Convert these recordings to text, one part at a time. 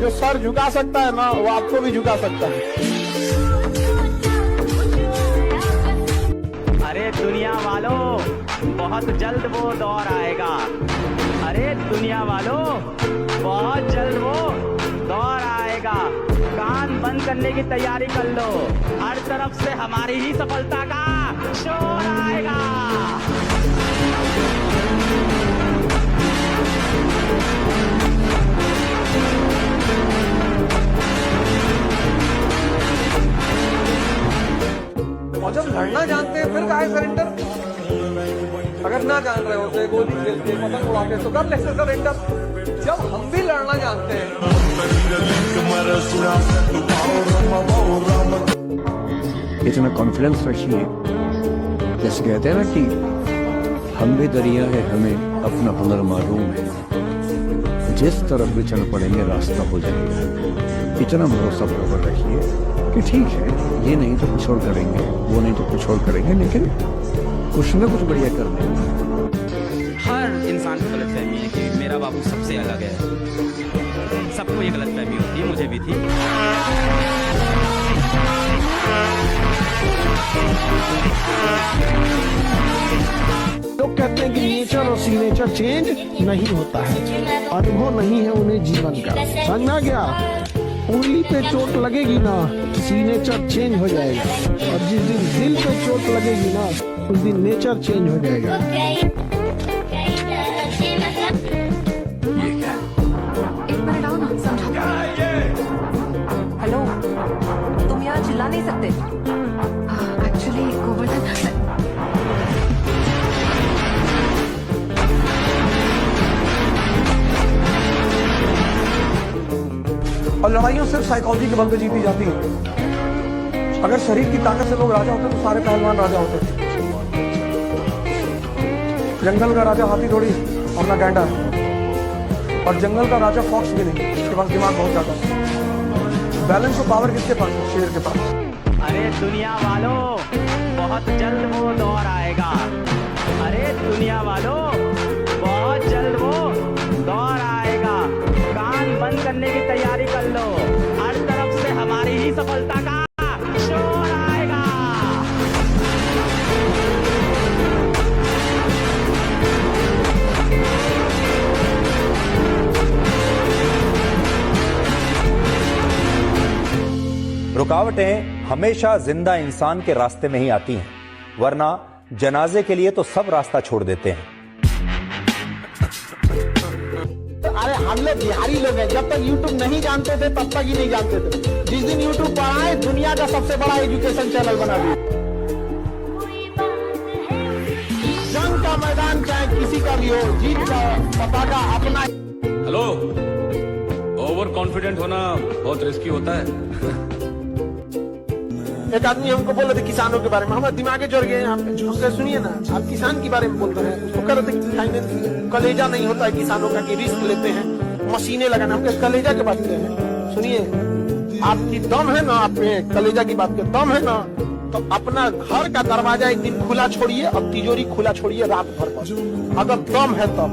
जो सर झुका सकता है ना, वो आपको भी झुका सकता है। अरे दुनिया वालों, बहुत जल्द वो दौर आएगा। अरे दुनिया वालों, बहुत जल्द वो दौर आएगा। कान बंद करने की तैयारी कर लो, हर तरफ से हमारी ही सफलता का शोर आएगा। और जब लड़ना जानते हैं फिर काहे सरेंडर? अगर ना जान रहे होते, गोली खेलते, पतंग उड़ाते तो कर लेते सरेंडर। जब हम भी लड़ना जानते हैं। इतना कॉन्फिडेंस रखिए, जैसे कहते हैं ना कि हम भी दरिया है, हमें अपना हुनर मालूम है। जिस तरफ भी चल पड़ेंगे रास्ता हो जाएगा। इतना भरोसा बराबर रखिए कि ठीक है, ये नहीं तो कुछ और करेंगे, वो नहीं तो कुछ और करेंगे, लेकिन कुछ ना कुछ बढ़िया कर देंगे। हर इंसान को गलतफहमी है कि मेरा बाबू सबसे अलग है। सबको ये गलतफहमी होती है, मुझे भी थी। लोग कहते हैं कि नेचर और सिग्नेचर चेंज नहीं होता है, अनुभव नहीं है उन्हें जीवन का। समझना क्या? उंगली पे चोट लगेगी ना, सिग्नेचर चेंज हो जाएगा, और जिस दिन दिल पे चोट लगेगी ना, उस दिन नेचर चेंज हो जाएगा। हेलो, तुम यहाँ चिल्ला नहीं सकते। एक्चुअली गोवर्धन, और लड़ाइयों सिर्फ साइकोलॉजी के बल पे जीती जाती है। अगर शरीर की ताकत से लोग राजा होते तो सारे पहलवान राजा होते। जंगल का राजा हाथी थोड़ी और ना गैंडा, और जंगल का राजा फॉक्स भी नहीं, उसके पास दिमाग बहुत ज्यादा है। बैलेंस और पावर किसके पास है? शेर के पास। अरे दुनिया वालों, बहुत जल्द वो दौर आएगा। अरे दुनिया वालों, बहुत जल्द वो दौर आएगा। कान बंद करने की तैयारी कर लो, हर तरफ से हमारी ही सफलता का शोर आएगा। रुकावटें हमेशा जिंदा इंसान के रास्ते में ही आती हैं, वरना जनाजे के लिए तो सब रास्ता छोड़ देते हैं। अरे हम लोग बिहारी लोग हैं, जब तक यूट्यूब नहीं जानते थे तब तक ही नहीं जानते थे। जिस दिन यूट्यूब बढ़ाए, दुनिया का सबसे बड़ा एजुकेशन चैनल बना दिया। जंग का मैदान चाहे किसी का भी हो, जीत का पताका अपना। हेलो, ओवर कॉन्फिडेंट होना बहुत रिस्की होता है। एक आदमी हमको बोल रहे थे किसानों के बारे में, हमारे दिमागे जड़ गए यहाँ पे। उससे सुनिए ना, आप किसान के बारे में बोल रहे हैं, उसको कह रहे थे कलेजा नहीं होता है किसानों का, कि रिस्क लेते हैं, मशीनें लगाना। हम कलेजा की बात कर रहे हैं। सुनिए, आपकी दम है ना, आप कलेजा की बात कर, दम है ना, तो अपना घर का दरवाजा एक दिन खुला छोड़िए और तिजोरी खुला छोड़िए रात भर पर। अगर दम है तब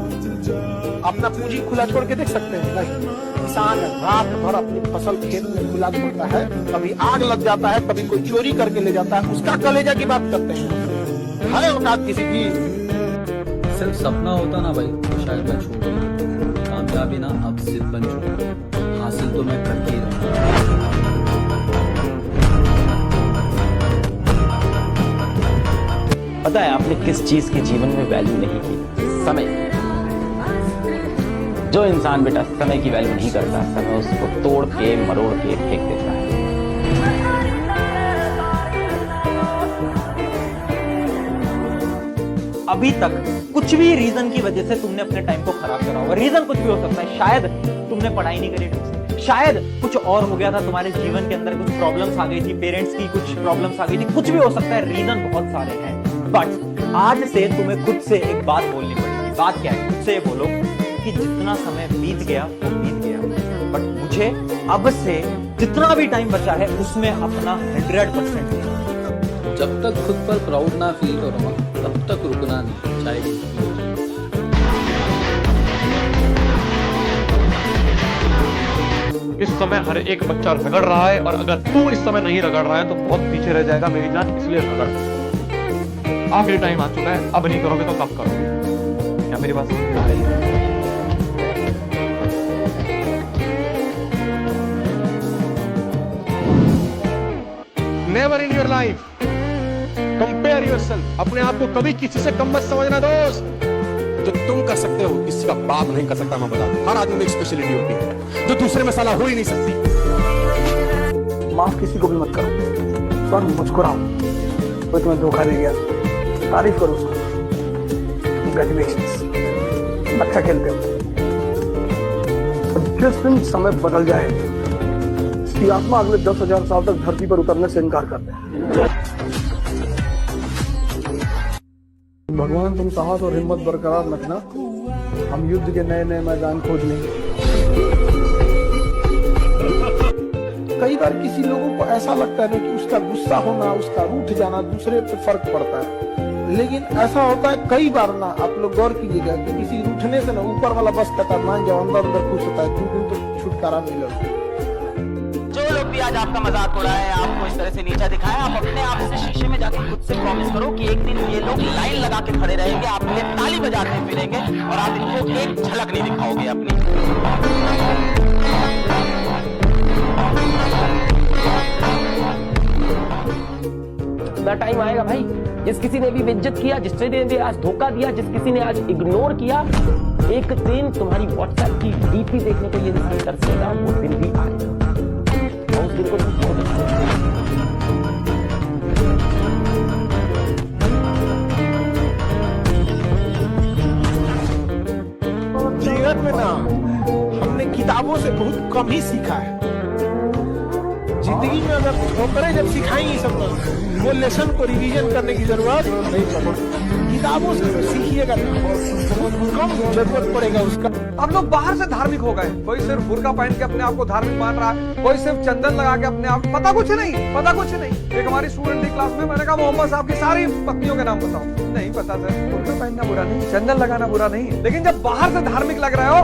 अपना पूंजी खुला छोड़ के देख सकते हैं? नहीं। किसान रात भर अपनी फसल खेत में खुला छोड़ता है, कभी आग लग जाता है, कभी कोई चोरी करके ले जाता है, उसका कलेजा की बात करते हैं। है औकात किसी की? सिर्फ सपना होता ना भाई तो शायद मैं छोड़ दूं। कामयाबी ना अब जिद बन चुकी, हासिल तो मैं करके ही रहूंगा। पता है आपने किस चीज की जीवन में वैल्यू नहीं की? समय। जो इंसान बेटा समय की वैल्यू नहीं करता, समय उसको तोड़ के मरोड़ के फेंक देता है। अभी तक कुछ भी रीजन की वजह से तुमने अपने टाइम को खराब करा होगा। रीजन कुछ भी हो सकता है, शायद तुमने पढ़ाई नहीं करी ढंग से, शायद कुछ और हो गया था, तुम्हारे जीवन के अंदर कुछ प्रॉब्लम्स आ गई थी, पेरेंट्स की कुछ प्रॉब्लम्स आ गई थी, कुछ भी हो सकता है। रीजन बहुत सारे हैं, बट आज से तुम्हें खुद से एक बात बोलनी पड़ेगी। बात क्या है? खुद से बोलो कि जितना समय बीत गया वो बीत गया, बट मुझे अब से जितना भी टाइम बचा है उसमें अपना 100% देना। जब तक खुद पर प्राउड ना फील करो तब तक रुकना नहीं, चाहे कुछ भी हो जाए। इस समय हर एक बच्चा रगड़ रहा है, और अगर तू इस समय नहीं रगड़ रहा है तो बहुत पीछे रह जाएगा मेरी जान, इसलिए रगड़। आखिरी टाइम आ चुका है, अब नहीं करोगे तो कब करोगे? क्या मेरी बात समझ में आई? Never in your life compare yourself. अपने आप को कभी किसी से कम मत समझना दोस्त। जो तुम कर सकते हो किसी का बाप नहीं कर सकता, मैं बता दूं। हर आदमी में एक स्पेशलिटी होती है जो दूसरे में साला हो ही नहीं सकती। माफ किसी को भी मत करो, पर मुस्कुराओ। कोई तुम्हें धोखा दे गया, तारीफ करो उसको, कंग्रेचुलेशंस, अच्छा खेलते हो। जिस दिन समय बदल जाए कि आत्मा अगले 10,000 साल तक धरती पर उतरने से इनकार कर दे। भगवान तुम साहस और हिम्मत बरकरार रखना, हम युद्ध के नए नए मैदान खोज लेंगे। कई बार किसी लोगों को ऐसा लगता है ना कि उसका गुस्सा होना, उसका रूठ जाना दूसरे पे फर्क पड़ता है, लेकिन ऐसा होता है कई बार ना, आप लोग गौर कीजिएगा कि किसी रूठने से ना ऊपर वाला बस कहता है मान जाओ, अंदर अंदर खुश होता है, 2 दिन तो छुटकारा मिलेगा। जो लोग भी आज आपका मजाक उड़ाया है, आपको इस तरह से नीचा दिखाया, आप अपने आप से शीशे में जाके खुद से प्रॉमिस करो कि एक दिन ये लोग लाइन लगा के खड़े रहेंगे, आपके लिए ताली बजाते फिरेंगे, और आप इनको एक झलक नहीं दिखाओगे अपनी। टाइम आएगा भाई, जिस किसी ने भी बेइज्जत किया, जिसने ने आज धोखा दिया, जिस किसी ने आज इग्नोर किया, एक दिन तुम्हारी व्हाट्सएप की डीपी देखने को ये इंसान तरसेगा, वो दिन भी आएगा। उस दिन को तुम जीवन में ना हमने किताबों से बहुत कम ही सीखा है। जिंदगी में अगर ठोकरें जब सिखाएंगी सब लोग, वो लेसन को रिवीजन करने की जरूरत नहीं पड़ेगी। किताबों से तो सीखिएगा, बहुत कम जरूरत पड़ेगा उसका। अब लोग बाहर से धार्मिक हो गए, कोई सिर्फ बुर्का पहन के अपने आप को धार्मिक मान रहा है, कोई सिर्फ चंदन लगा के अपने आप, पता कुछ नहीं। एक हमारी स्टूडेंट थी क्लास में, मैंने कहा मोहम्मद साहब की सारी पत्नियों के नाम बताओ। नहीं पता सर, बुर्का पहनना बुरा नहीं, चंदन लगाना बुरा नहीं, लेकिन जब बाहर से धार्मिक लग रहे हो,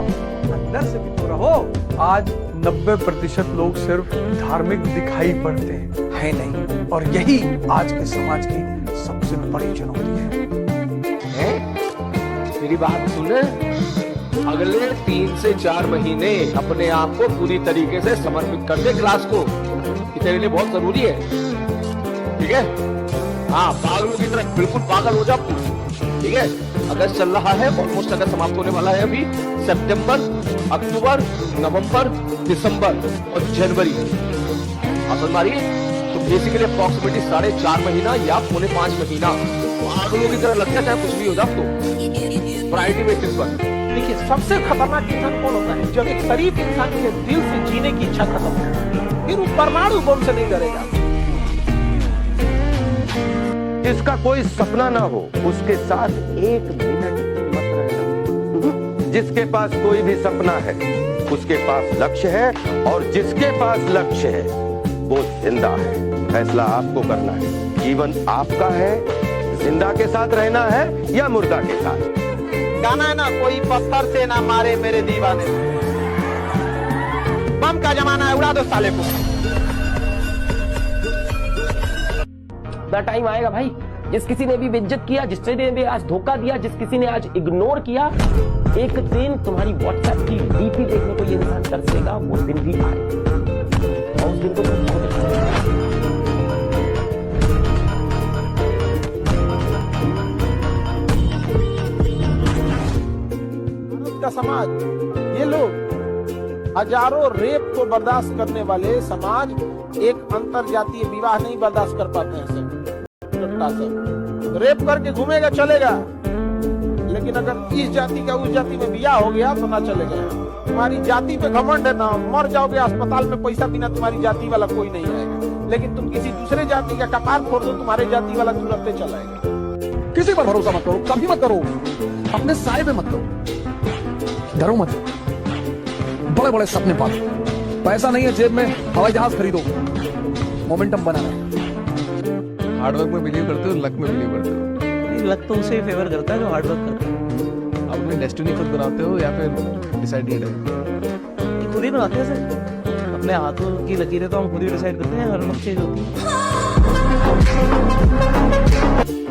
अंदर से भी तो रहो। आज 90% लोग सिर्फ धार्मिक दिखाई पड़ते हैं नहीं, और यही आज के समाज की सबसे बड़ी चुनौती है। मेरी बात सुने, अगले 3 से 4 महीने अपने आप को पूरी तरीके से समर्पित कर दे क्लास को, कि तेरे लिए बहुत जरूरी है, ठीक है? हाँ, पागलों की तरह बिल्कुल पागल हो जा, ठीक है? अगस्त चल रहा है, ऑलमोस्ट अगस्त समाप्त होने वाला है अभी। सितंबर, अक्टूबर, नवंबर, दिसंबर और जनवरी, आप हमारी तो बेसिकली अप्रॉक्सीमेटली 4.5 महीना या 4.5 महीना पागलों की तरह लगता है, चाहे कुछ भी हो जाए तो प्रायोरिटी बेसिस पर। देखिए, सबसे खतरनाक इंसान कौन होता है? जब एक शरीफ इंसान के दिल से जीने की इच्छा खत्म हो, फिर वो परमाणु बम से नहीं डरेगा। जिसका कोई सपना ना हो उसके साथ 1 मिनट मत रहना। जिसके पास कोई भी सपना है उसके पास लक्ष्य है, और जिसके पास लक्ष्य है वो जिंदा है। फैसला आपको करना है, जीवन आपका है, जिंदा के साथ रहना है या मुर्दा के साथ। गाना है ना, कोई पत्थर से ना मारे मेरे दीवाने, बम का जमाना है, उड़ा दो साले को। टाइम आएगा भाई, जिस किसी ने भी बेइज्जत किया, जिसने ने भी आज धोखा दिया, जिस किसी ने आज इग्नोर किया, एक दिन तुम्हारी व्हाट्सएप की डीपी देखने को ये इंसान तरसेगा, वो दिन भी आएगा। और उस दिन को तुम का समाज, ये लोग हजारों रेप को बर्दाश्त करने वाले समाज एक अंतर जातीय विवाह नहीं बर्दाश्त कर पाते हैं। सब रेप करके घूमेगा चलेगा, लेकिन अगर इस जाति का उस जाति में बियाह हो गया तो ना चलेगा। तुम्हारी जाति पे घमंड है ना, मर जाओगे अस्पताल में पैसा बिना तुम्हारी जाति वाला कोई नहीं आएगा, लेकिन तुम किसी दूसरे जाति का कपार फोड़ दो, तुम्हारे जाति वाला तुरंत चला आएगा। किसी पर भरोसा मत करो, कभी मत करो, अपने साए पे मत करो, डरो मत। बड़े बड़े सपने पालो, पैसा नहीं है जेब में, हवाई जहाज खरीदो, मोमेंटम बनाना है। हार्डवर्क में बिलीव करते हो, लक में बिलीव करते हो? लक तो उसे फेवर करता है जो हार्डवर्क करता है। आप अपनी डेस्टिनी खुद बनाते हो या फिर डिसाइडेड है? खुद ही बनाते हैं सर। अपने हाथों की लकीरें तो हम खुद ही डिसाइड करते हैं, हर वक्त चेंज होती है।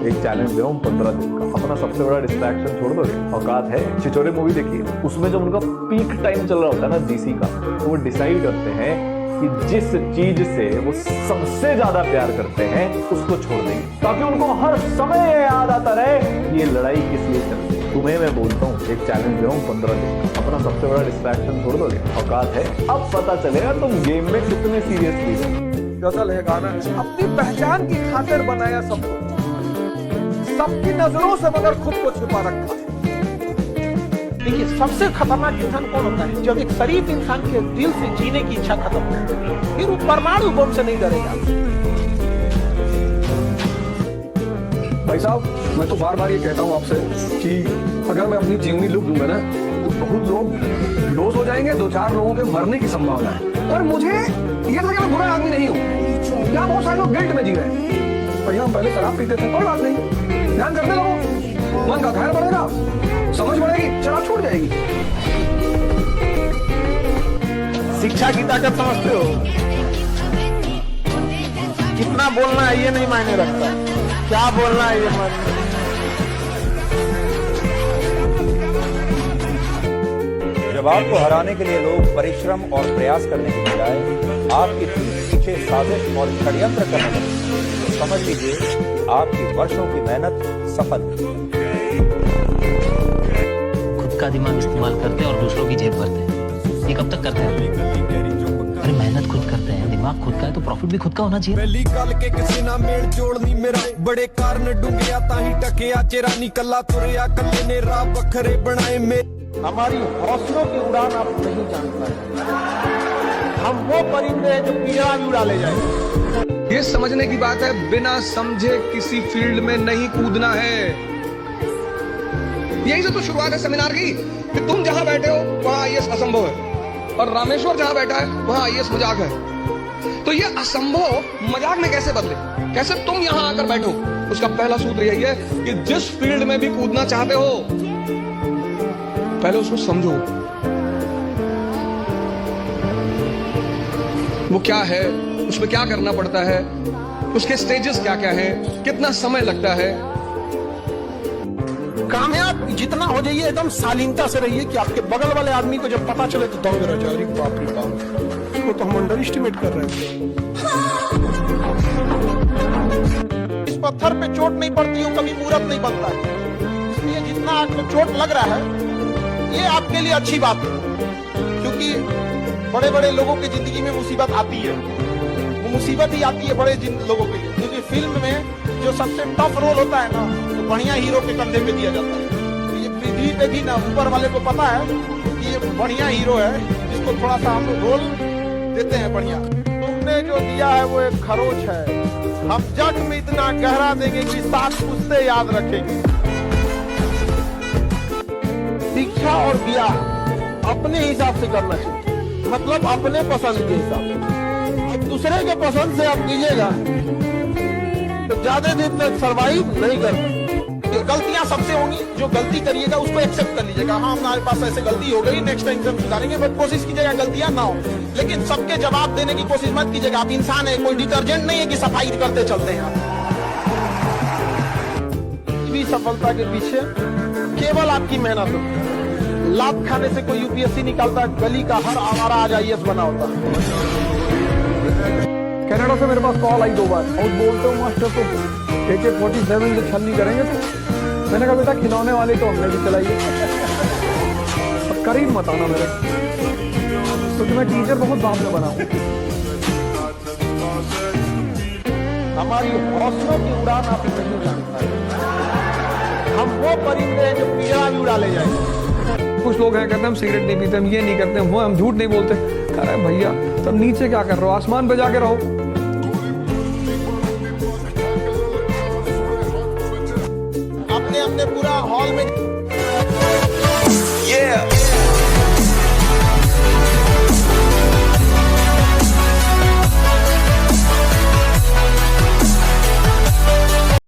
एक चैलेंज दो 15 दिन का, अपना सबसे बड़ा डिस्ट्रैक्शन छोड़ दोगे? औकात है? छिछोरे मूवी देखिए, उसमें जब उनका पीक टाइम चल रहा होता है ना डीसी का, तो वो डिसाइड करते हैं कि जिस चीज से वो सबसे ज्यादा प्यार करते हैं उसको छोड़ देंगे, ताकि उनको हर समय याद आता रहे ये लड़ाई किस लिए चल रही है। तुम्हें मैं बोलता हूँ एक चैलेंज दे रहा हूँ 15 दिन का, अपना सबसे बड़ा डिस्ट्रैक्शन छोड़ दोगे? औकात है? अब पता चलेगा तुम गेम में कितने सीरियसली हो। गजल है, गाना है, अपनी पहचान की खातिर बनाया सबको, सबकी नजरों से मगर खुद को छुपा रखा है। देखिए सबसे खतरनाक इंसान कौन होता है? जब एक शरीफ इंसान के दिल से जीने की इच्छा खत्म हो, फिर वो परमाणु बम से नहीं डरेगा। भाई साहब, मैं तो बार बार ये कहता हूँ आपसे कि अगर मैं अपनी जीवनी लुक दूंगा ना तो बहुत लोग बेहोश हो जाएंगे, 2-4 लोगों के मरने की संभावना है। और मुझे ये था कि मैं बुरा आदमी नहीं हूँ। यहाँ बहुत सारे लोग गिल्ट में जी रहे हैं। भैया हम पहले शराब पीते थे, कोई बात नहीं, ध्यान करते रहो, मन का ख्याल बढ़ेगा, समझ बढ़ेगी, शराब छूट जाएगी। शिक्षा की ताकत समझते हो? कितना बोलना है ये नहीं मायने रखता, क्या बोलना है ये मायने। जब आपको हराने के लिए लोग परिश्रम और प्रयास करने की बजाय आपके पीछे साजिश और षड्यंत्र करने लगे, तो समझ लीजिए कि आपकी वर्षों की मेहनत सफल हुई। खुद का दिमाग इस्तेमाल करते हैं और दूसरों की जेब भरते हैं, ये कब तक करते हैं? अरे मेहनत खुद करते हैं, दिमाग खुद का है तो प्रॉफिट भी खुद का होना चाहिए। पहली गल के किसी ना मेल जोड़नी मेरा, बड़े कारण ढूंढिया ताही टकिया चेरानी, कला तुरया कल्ले ने राह बखरे बनाए में। हमारी हौसलों की उड़ान आप नहीं जान पाए। हम वो परिंदे हैं जो पिंजरा भी उड़ा ले जाएंगे। ये समझने की बात है, बिना समझे किसी फील्ड में नहीं कूदना है। यही से तो शुरुआत है सेमिनार की कि तुम जहां बैठे हो वहां आईएएस असंभव है, और रामेश्वर जहां बैठा है वहां आईएएस मजाक है। तो ये असंभव मजाक में कैसे बदले? कैसे तुम यहां आकर बैठो? उसका पहला सूत्र यही है कि जिस फील्ड में भी कूदना चाहते हो पहले उसको समझो, वो क्या है, उसमें क्या करना पड़ता है, उसके स्टेजेस क्या क्या हैं, कितना समय लगता है। कामयाब जितना हो जाइए एकदम शालीनता से रहिए कि आपके बगल वाले आदमी को जब पता चले तो दंग रह जाए, बाप रे बाप, इसको तो हम अंडर एस्टिमेट कर रहे हैं। इस पत्थर पे चोट नहीं पड़ती हो कभी मूर्त नहीं बनता है, इसलिए जितना आपको चोट लग रहा है ये आपके लिए अच्छी बात है, क्योंकि बड़े बड़े लोगों की जिंदगी में मुसीबत आती है, वो मुसीबत ही आती है बड़े लोगों के लिए, क्योंकि फिल्म में जो सबसे टफ रोल होता है ना तो बढ़िया हीरो के कंधे पे दिया जाता है। तो ये पृथ्वी पे भी ना ऊपर वाले को पता है कि ये बढ़िया हीरो है, जिसको थोड़ा सा हम रोल देते हैं बढ़िया। तुमने जो दिया है वो एक खरोच है, हम जग में इतना गहरा देंगे कि 7 पुश्ते याद रखेंगे। शिक्षा और ब्याह अपने हिसाब से करना चाहिए, मतलब अपने पसंद के हिसाब से। अब दूसरे के पसंद से आप कीजिएगा तो ज्यादा दिन तक सरवाइव नहीं कर। गलतियां सबसे होंगी, जो गलती करिएगा उसको एक्सेप्ट कर लीजिएगा, हाँ हमारे पास ऐसे गलती हो गई, नेक्स्ट टाइम हम सुधारेंगे, बट कोशिश कीजिएगा गलतियां ना हो। लेकिन सबके जवाब देने की कोशिश मत कीजिएगा, आप इंसान है, कोई डिटर्जेंट नहीं है कि सफाई करते चलते हैं। भी सफलता के पीछे केवल आपकी मेहनत होती है। लात खाने से कोई यूपीएससी निकालता है, गली का हर आवारा आज आईएएस बना होता है। कनाडा से मेरे पास कॉल आई 2 बार और बोलते हो मास्टर तो AK-47 से छल नहीं करेंगे। तो मैंने कहा बेटा खिलौने वाले तो हमने भी चलाई है, अब करीब मत आना मेरे, क्योंकि मैं टीचर बहुत बाद में बना हूँ। हमारी हौसलों की उड़ान आप नहीं जान पाए। हम वो परिंदे हैं जो पिंजरा भी उड़ा ले जाएंगे। कुछ लोग हैं कहते हैं हम सिगरेट नहीं पीते, हम ये नहीं करते, वो हम झूठ नहीं बोलते। अरे भैया तब नीचे क्या कर रहे हो, आसमान पे जाके रहो। अपने अपने पूरा हॉल में